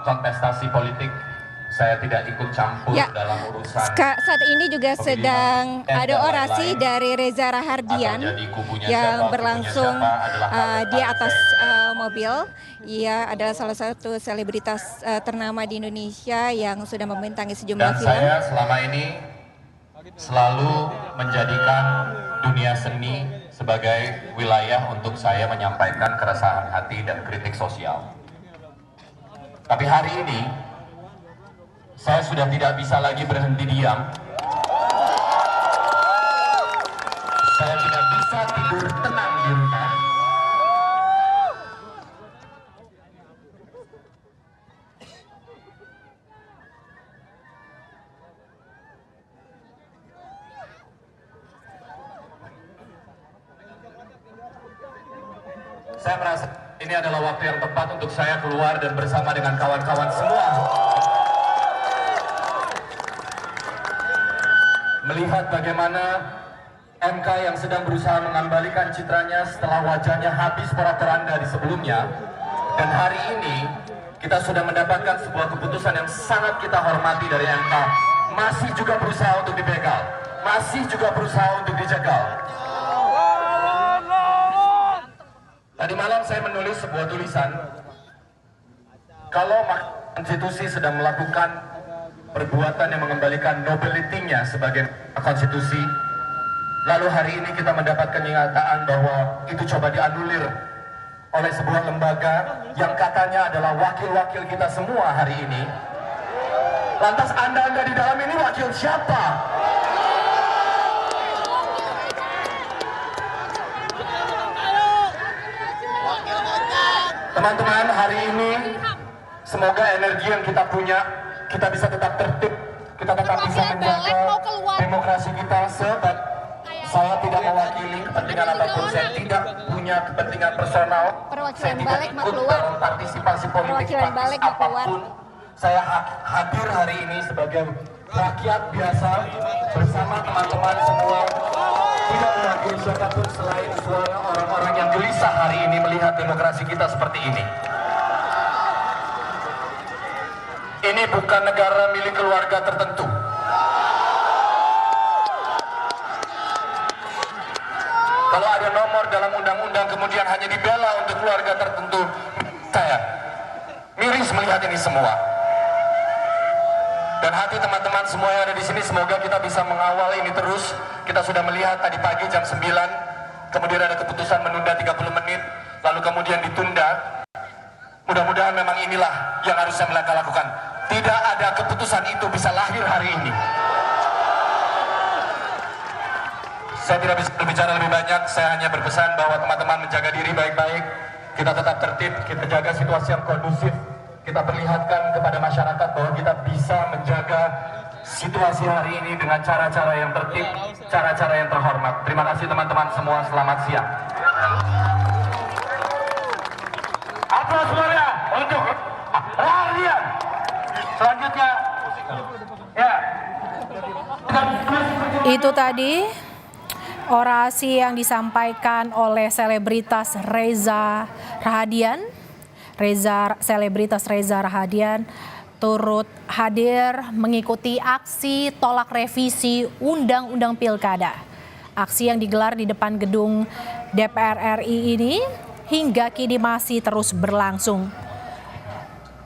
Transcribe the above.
kontestasi politik. Saya tidak ikut campur dalam urusan. Saat ini juga sedang ada orasi dari Reza Rahardian yang berlangsung di atas mobil. Ia adalah salah satu selebritas ternama di Indonesia yang sudah membintangi sejumlah film. Dan saya selama ini selalu menjadikan dunia seni sebagai wilayah untuk saya menyampaikan keresahan hati dan kritik sosial. Tapi hari ini saya sudah tidak bisa lagi berhenti diam. Saya tidak bisa tidur tenang di rumah. Saya merasa ini adalah waktu yang tepat untuk saya keluar dan bersama dengan kawan-kawan semua melihat bagaimana MK yang sedang berusaha mengembalikan citranya setelah wajahnya habis porak-poranda di sebelumnya. Dan hari ini kita sudah mendapatkan sebuah keputusan yang sangat kita hormati dari MK. Masih juga berusaha untuk dibegal, masih juga berusaha untuk dijegal. Tadi malam saya menulis sebuah tulisan, kalau konstitusi sedang melakukan perbuatan yang mengembalikan nobility-nya sebagai konstitusi, lalu hari ini kita mendapatkan kenyataan bahwa itu coba dianulir oleh sebuah lembaga yang katanya adalah wakil-wakil kita semua hari ini. Lantas Anda di dalam ini wakil siapa? Teman-teman, hari ini semoga energi yang kita punya, kita bisa tetap tertib, kita tetap bisa menjaga demokrasi kita. Sebab saya tidak mewakili kepentingan apapun, saya tidak punya kepentingan personal, saya tidak ikut dalam partisipasi politik praktis apapun. Saya hadir hari ini sebagai rakyat biasa bersama teman-teman semua, tidak mewakili siapapun selain suara orang-orang yang gelisah hari ini melihat demokrasi kita seperti ini. Ini bukan negara milik keluarga tertentu. Kalau ada nomor dalam undang-undang kemudian hanya dibela untuk keluarga tertentu, saya miris melihat ini semua. Dan hati teman-teman semua yang ada di sini, semoga kita bisa mengawal ini terus. Kita sudah melihat tadi pagi jam 9, kemudian ada keputusan menunda 30 menit, lalu kemudian ditunda. Mudah-mudahan memang inilah yang harusnya mereka lakukan. Tidak ada keputusan itu bisa lahir hari ini. Saya tidak bisa berbicara lebih banyak, saya hanya berpesan bahwa teman-teman menjaga diri baik-baik, kita tetap tertib, kita jaga situasi yang kondusif, kita perlihatkan kepada masyarakat bahwa kita bisa menjaga situasi hari ini dengan cara-cara yang tertib, cara-cara yang terhormat. Terima kasih teman-teman semua, selamat siang. Aplaus semuanya untuk Rahardian. Selanjutnya, ya. Itu tadi orasi yang disampaikan oleh selebritas Reza Rahardian. Selebritas Reza Rahardian turut hadir mengikuti aksi tolak revisi Undang-Undang Pilkada. Aksi yang digelar di depan gedung DPR RI ini hingga kini masih terus berlangsung.